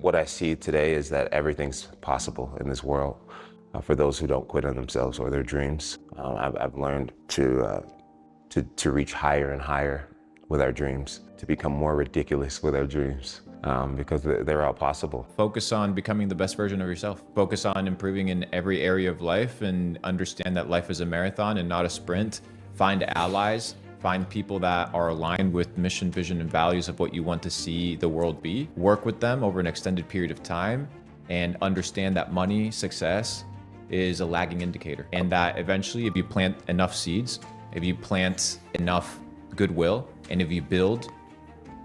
What I see today is that everything's possible in this world for those who don't quit on themselves or their dreams. I've learned to reach higher and higher with our dreams, to become more ridiculous with our dreams, because they're all possible. Focus on becoming the best version of yourself. Focus on improving in every area of life and understand that life is a marathon and not a sprint. Find allies. Find people that are aligned with mission, vision, and values of what you want to see the world be. Work with them over an extended period of time and understand that money, success is a lagging indicator. And that eventually, if you plant enough seeds, if you plant enough goodwill, and if you build,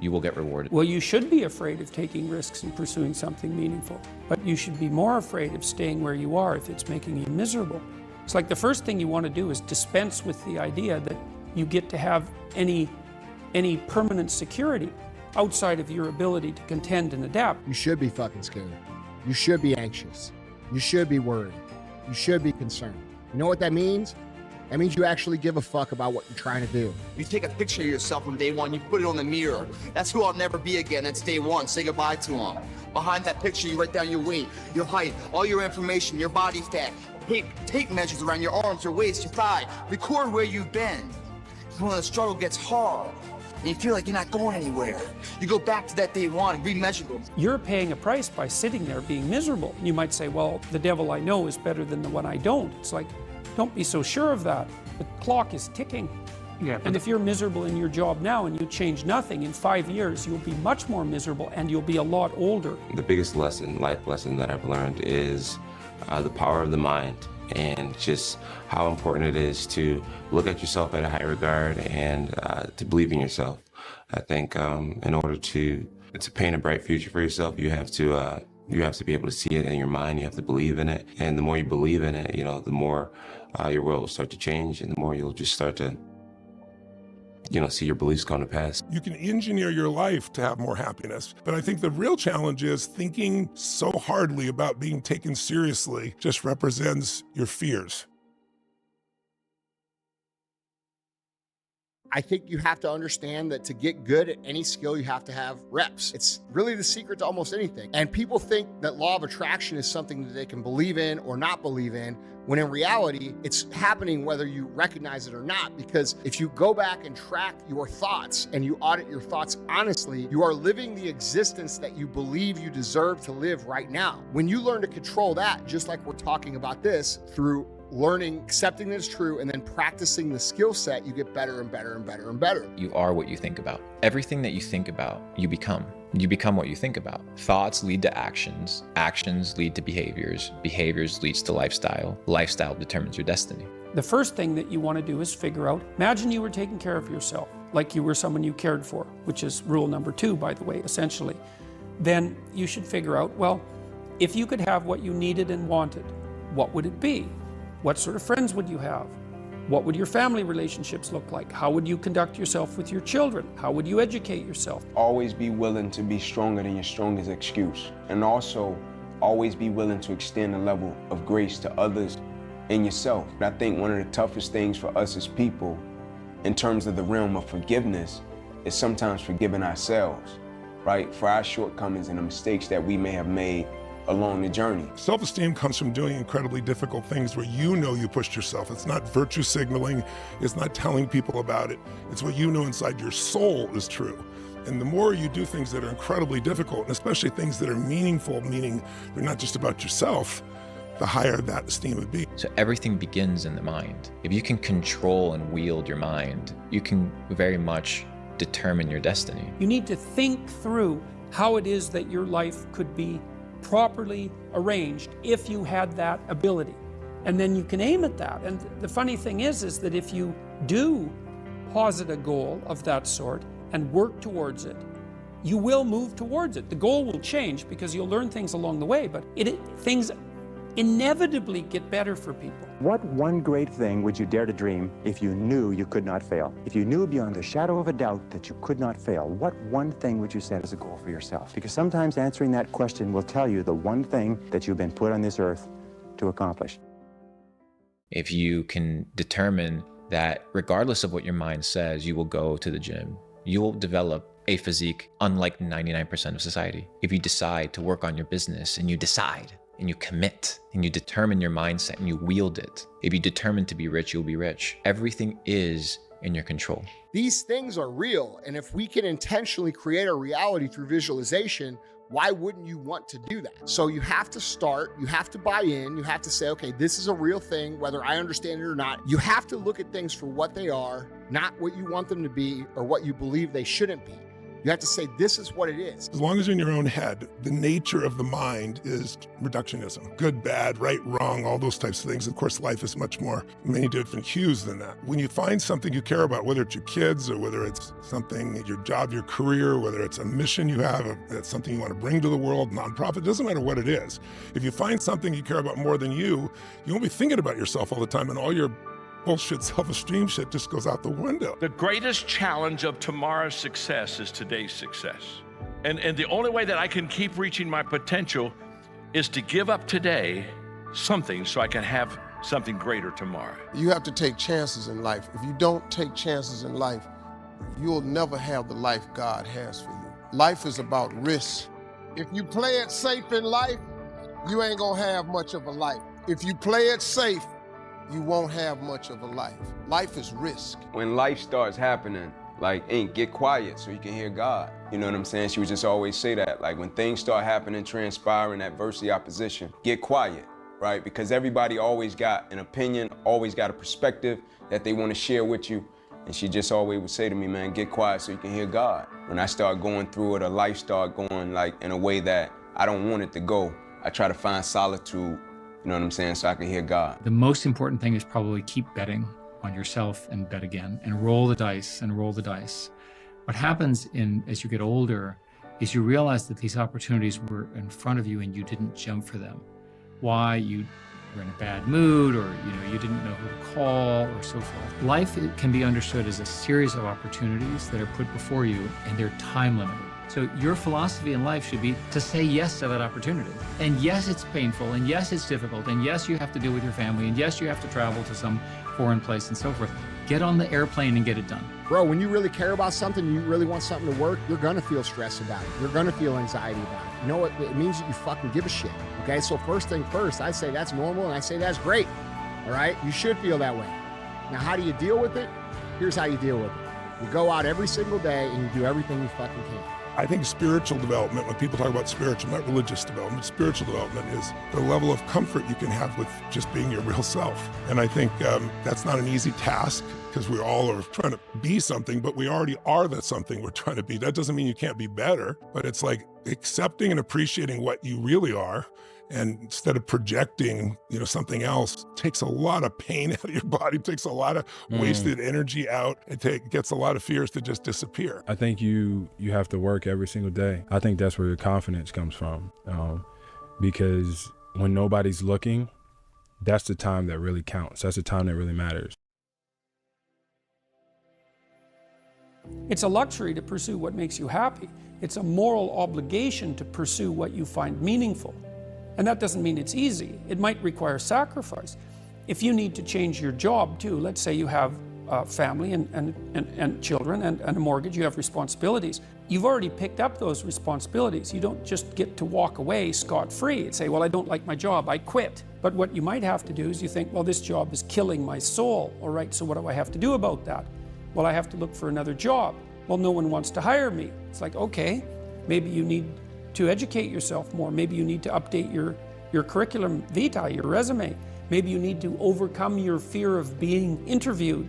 you will get rewarded. Well, you should be afraid of taking risks and pursuing something meaningful, but you should be more afraid of staying where you are if it's making you miserable. It's like the first thing you want to do is dispense with the idea that you get to have any permanent security outside of your ability to contend and adapt. You should be fucking scared. You should be anxious. You should be worried. You should be concerned. You know what that means? That means you actually give a fuck about what you're trying to do. You take a picture of yourself from day one, you put it on the mirror. That's who I'll never be again. That's day one. Say goodbye to him. Behind that picture, you write down your weight, your height, all your information, your body fat, tape measures around your arms, your waist, your thigh. Record where you've been. When the struggle gets hard and you feel like you're not going anywhere, you go back to that day one and remeasure them. You're paying a price by sitting there being miserable. You might say, well, the devil I know is better than the one I don't. It's like, don't be so sure of that. The clock is ticking. Yeah, and if you're miserable in your job now and you change nothing, in 5 years, you'll be much more miserable and you'll be a lot older. The biggest life lesson that I've learned is the power of the mind, and just how important it is to look at yourself at a high regard and to believe in yourself. I think in order to paint a bright future for yourself, you have to be able to see it in your mind. You have to believe in it, and the more you believe in it, the more your world will start to change, and the more you'll just start to see your beliefs come to pass. You can engineer your life to have more happiness, but I think the real challenge is thinking so hardly about being taken seriously just represents your fears. I think you have to understand that to get good at any skill, you have to have reps. It's really the secret to almost anything. And people think that law of attraction is something that they can believe in or not believe in, when in reality, it's happening whether you recognize it or not. Because if you go back and track your thoughts and you audit your thoughts honestly, you are living the existence that you believe you deserve to live right now. When you learn to control that, just like we're talking about this, through learning, accepting that it's true, and then practicing the skill set, you get better and better and better and better. You are what you think about. Everything that you think about, you become. You become what you think about. Thoughts lead to actions. Actions lead to behaviors. Behaviors leads to lifestyle. Lifestyle determines your destiny. The first thing that you want to do is figure out, imagine you were taking care of yourself, like you were someone you cared for, which is rule number 2, by the way, essentially. Then you should figure out, well, if you could have what you needed and wanted, what would it be? What sort of friends would you have? What would your family relationships look like? How would you conduct yourself with your children? How would you educate yourself? Always be willing to be stronger than your strongest excuse. And also, always be willing to extend a level of grace to others and yourself. And I think one of the toughest things for us as people, in terms of the realm of forgiveness, is sometimes forgiving ourselves, right? For our shortcomings and the mistakes that we may have made along the journey. Self-esteem comes from doing incredibly difficult things where you know you pushed yourself. It's not virtue signaling. It's not telling people about it. It's what you know inside your soul is true. And the more you do things that are incredibly difficult, and especially things that are meaningful, meaning they're not just about yourself, the higher that esteem would be. So everything begins in the mind. If you can control and wield your mind, you can very much determine your destiny. You need to think through how it is that your life could be properly arranged if you had that ability. And then you can aim at that. And the funny thing is that if you do posit a goal of that sort and work towards it, you will move towards it. The goal will change because you'll learn things along the way, but things inevitably get better for people. What one great thing would you dare to dream if you knew you could not fail? If you knew beyond a shadow of a doubt that you could not fail, what one thing would you set as a goal for yourself? Because sometimes answering that question will tell you the one thing that you've been put on this earth to accomplish. If you can determine that regardless of what your mind says, you will go to the gym, you will develop a physique, unlike 99% of society. If you decide to work on your business and you decide and you commit and you determine your mindset and you wield it, if you determine to be rich, you'll be rich. Everything is in your control. These things are real, and if we can intentionally create a reality through visualization, why wouldn't you want to do that? So you have to start, you have to buy in, you have to say, okay, this is a real thing, whether I understand it or not. You have to look at things for what they are, not what you want them to be or what you believe they shouldn't be. You have to say, this is what it is. As long as you're in your own head, the nature of the mind is reductionism. Good, bad, right, wrong, all those types of things. Of course, life is much more, many different hues than that. When you find something you care about, whether it's your kids or whether it's something, your job, your career, whether it's a mission you have, or it's something you want to bring to the world, nonprofit, it doesn't matter what it is. If you find something you care about more than you won't be thinking about yourself all the time, and all your bullshit self-esteem shit just goes out the window. The greatest challenge of tomorrow's success is today's success. And the only way that I can keep reaching my potential is to give up today something so I can have something greater tomorrow. You have to take chances in life. If you don't take chances in life, you'll never have the life God has for you. Life is about risk. If you play it safe in life, you ain't gonna have much of a life. If you play it safe, you won't have much of a life. Life is risk. When life starts happening, like, Ink, get quiet so you can hear God. You know what I'm saying? She would just always say that. Like, when things start happening, transpiring, adversity, opposition, get quiet, right? Because everybody always got an opinion, always got a perspective that they want to share with you. And she just always would say to me, man, get quiet so you can hear God. When I start going through it, or life start going like in a way that I don't want it to go, I try to find solitude, you know what I'm saying, so I can hear God. The most important thing is probably keep betting on yourself and bet again and roll the dice and roll the dice. What happens as you get older is you realize that these opportunities were in front of you and you didn't jump for them. Why? You were in a bad mood, or you didn't know who to call, or so forth. Life can be understood as a series of opportunities that are put before you, and they're time limited. So your philosophy in life should be to say yes to that opportunity. And yes, it's painful, and yes, it's difficult, and yes, you have to deal with your family, and yes, you have to travel to some foreign place and so forth. Get on the airplane and get it done. Bro, when you really care about something, you really want something to work, you're gonna feel stress about it. You're gonna feel anxiety about it. You know what? It means that you fucking give a shit, okay? So first thing first, I say that's normal, and I say that's great, all right? You should feel that way. Now, how do you deal with it? Here's how you deal with it. You go out every single day and you do everything you fucking can. I think spiritual development, when people talk about spiritual, not religious development, spiritual development is the level of comfort you can have with just being your real self. And I think that's not an easy task, because we all are trying to be something, but we already are the something we're trying to be. That doesn't mean you can't be better, but it's like accepting and appreciating what you really are. And instead of projecting, something else, takes a lot of pain out of your body, takes a lot of wasted energy out. It gets a lot of fears to just disappear. I think you have to work every single day. I think that's where your confidence comes from. Because when nobody's looking, that's the time that really counts. That's the time that really matters. It's a luxury to pursue what makes you happy. It's a moral obligation to pursue what you find meaningful. And that doesn't mean it's easy. It might require sacrifice. If you need to change your job too, let's say you have a family and children and a mortgage, you have responsibilities. You've already picked up those responsibilities. You don't just get to walk away scot-free and say, well, I don't like my job, I quit. But what you might have to do is you think, well, this job is killing my soul. All right, so what do I have to do about that? Well, I have to look for another job. Well, no one wants to hire me. It's like, okay, maybe you need to educate yourself more. Maybe you need to update your curriculum vitae, your resume. Maybe you need to overcome your fear of being interviewed.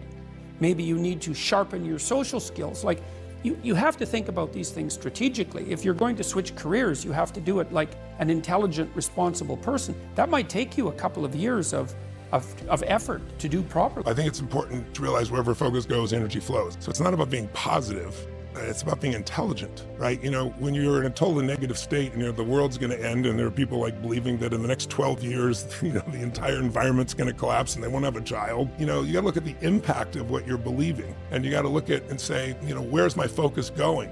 Maybe you need to sharpen your social skills. Like, you have to think about these things strategically. If you're going to switch careers, you have to do it like an intelligent, responsible person. That might take you a couple of years of effort to do properly. I think it's important to realize wherever focus goes, energy flows. So it's not about being positive. It's about being intelligent, right? When you're in a totally negative state and the world's going to end, and there are people like believing that in the next 12 years, the entire environment's going to collapse and they won't have a child. You got to look at the impact of what you're believing, and you got to look at and say, where's my focus going?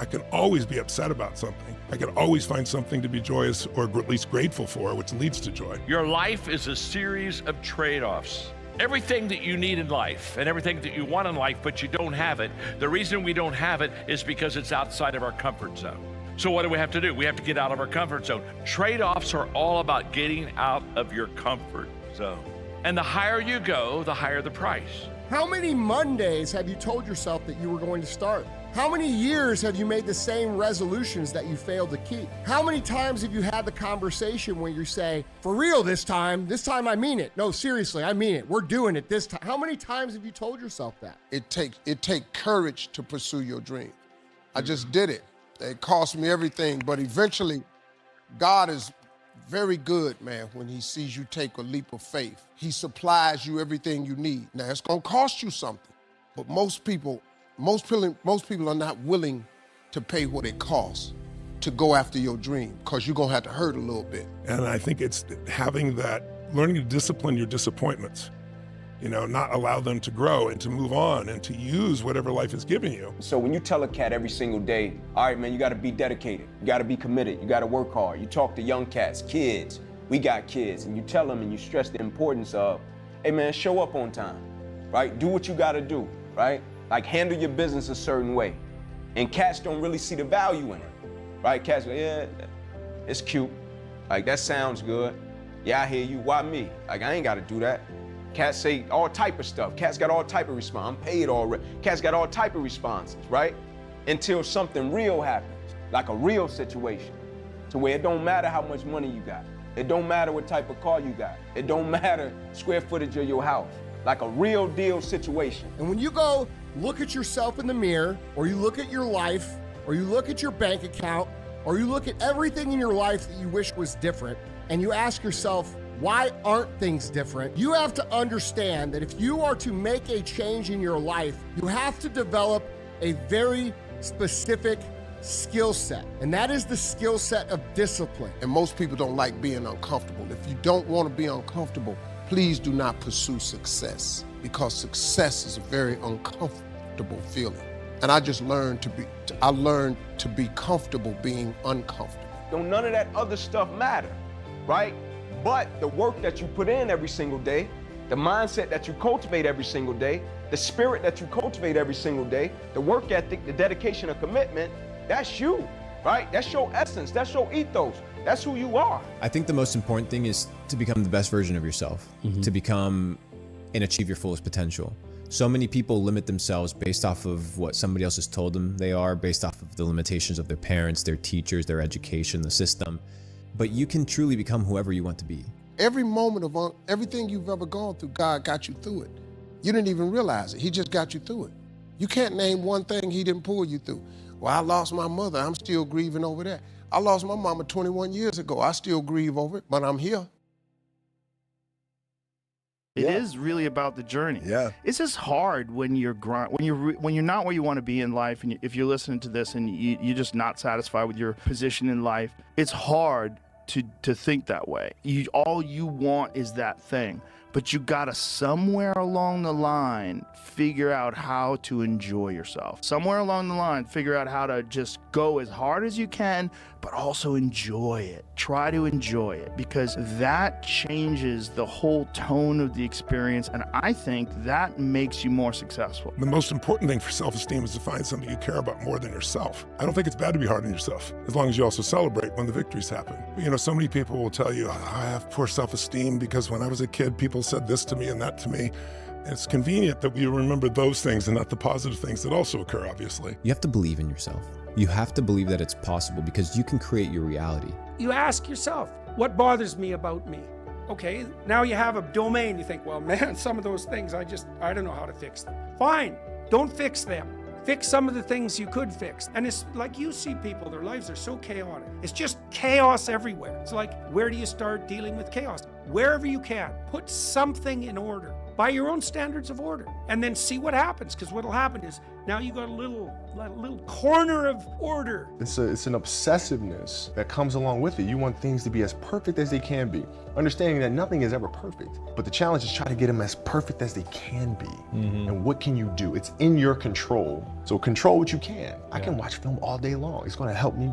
I can always be upset about something. I can always find something to be joyous or at least grateful for, which leads to joy. Your life is a series of trade-offs. everything that you need in life and everything that you want in life, but you don't have it. The reason we don't have it is because it's outside of our comfort zone. So what do we have to do? We have to get out of our comfort zone. Trade-offs are all about getting out of your comfort zone. And the higher you go, the higher the price. How many Mondays have you told yourself that you were going to start? How many years have you made the same resolutions that you failed to keep? How many times have you had the conversation where you say, for real this time I mean it. No, seriously, I mean it. We're doing it this time. How many times have you told yourself that? It takes courage to pursue your dream. I just did it. It cost me everything, but eventually God is very good, man, when he sees you take a leap of faith. He supplies you everything you need. Now, it's gonna cost you something, but most people are not willing to pay what it costs to go after your dream, because you're gonna have to hurt a little bit. And I think it's having that, learning to discipline your disappointments, not allow them to grow and to move on and to use whatever life is giving you. So when you tell a cat every single day, all right, man, you gotta be dedicated, you gotta be committed, you gotta work hard. You talk to young cats, kids, we got kids, and you tell them and you stress the importance of, hey man, show up on time, right? Do what you gotta do, right? Like handle your business a certain way. And cats don't really see the value in it, right? Cats go, yeah, it's cute. Like, that sounds good. Yeah, I hear you, why me? Like, I ain't gotta do that. Cats say all type of stuff. Cats got all type of response. I'm paid already. Cats got all type of responses, right? Until something real happens, like a real situation, to where it don't matter how much money you got. It don't matter what type of car you got. It don't matter square footage of your house. Like a real deal situation. And when you go look at yourself in the mirror, or you look at your life, or you look at your bank account, or you look at everything in your life that you wish was different, and you ask yourself, why aren't things different? You have to understand that if you are to make a change in your life, you have to develop a very specific skill set, and that is the skill set of discipline. And most people don't like being uncomfortable. If you don't want to be uncomfortable, please do not pursue success, because success is a very uncomfortable feeling. And I just learned to be comfortable being uncomfortable. Don't none of that other stuff matter, right? But the work that you put in every single day, the mindset that you cultivate every single day, the spirit that you cultivate every single day, the work ethic, the dedication and commitment, that's you, right? That's your essence, that's your ethos, that's who you are. I think the most important thing is to become the best version of yourself, to become and achieve your fullest potential. So many people limit themselves based off of what somebody else has told them they are, based off of the limitations of their parents, their teachers, their education, the system. But you can truly become whoever you want to be. Every moment of everything you've ever gone through, God got you through it. You didn't even realize it. He just got you through it. You can't name one thing he didn't pull you through. Well, I lost my mother. I'm still grieving over that. I lost my mama 21 years ago. I still grieve over it, but I'm here. It is really about the journey. Yeah. It's just hard when you're not where you want to be in life, and if you're listening to this and you're just not satisfied with your position in life. It's hard to think that way. All you want is that thing, but you gotta somewhere along the line figure out how to enjoy yourself. Somewhere along the line, figure out how to just go as hard as you can, but also enjoy it. Try to enjoy it, because that changes the whole tone of the experience, and I think that makes you more successful. The most important thing for self-esteem is to find something you care about more than yourself. I don't think it's bad to be hard on yourself, as long as you also celebrate when the victories happen. So many people will tell you, I have poor self-esteem because when I was a kid, people said this to me and that to me. It's convenient that we remember those things and not the positive things that also occur, obviously. You have to believe in yourself. You have to believe that it's possible, because you can create your reality. You ask yourself, what bothers me about me? Okay, now you have a domain. You think, well, man, some of those things, I don't know how to fix them. Fine, don't fix them. Fix some of the things you could fix. And it's like, you see people, their lives are so chaotic. It's just chaos everywhere. It's like, where do you start dealing with chaos? Wherever you can, put something in order by your own standards of order, and then see what happens. Because what'll happen is now you got a little corner of order. It's an obsessiveness that comes along with it. You want things to be as perfect as they can be, understanding that nothing is ever perfect. But the challenge is trying to get them as perfect as they can be. And what can you do? It's in your control. So control what you can. I can watch film all day long. It's going to help me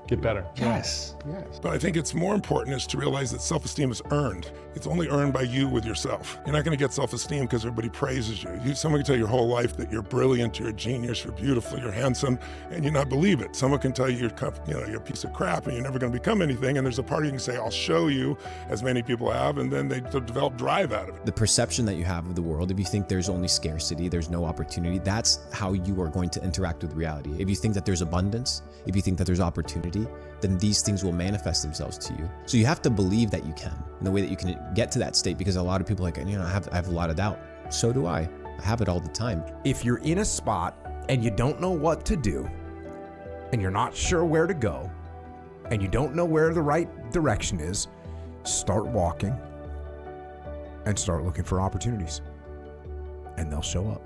Get better. Yes. Yes. But I think it's more important is to realize that self-esteem is earned. It's only earned by you with yourself. You're not going to get self-esteem because everybody praises you. Someone can tell you your whole life that you're brilliant, you're a genius, you're beautiful, you're handsome, and you not believe it. Someone can tell you you're a piece of crap and you're never going to become anything. And there's a part you can say, I'll show you, as many people have, and then they develop drive out of it. The perception that you have of the world, if you think there's only scarcity, there's no opportunity, that's how you are going to interact with reality. If you think that there's abundance, if you think that there's opportunity, then these things will manifest themselves to you. So you have to believe that you can, and the way that you can get to that state, because a lot of people are like, I have a lot of doubt. So do I. I have it all the time. If you're in a spot and you don't know what to do, and you're not sure where to go, and you don't know where the right direction is, start walking and start looking for opportunities, and they'll show up.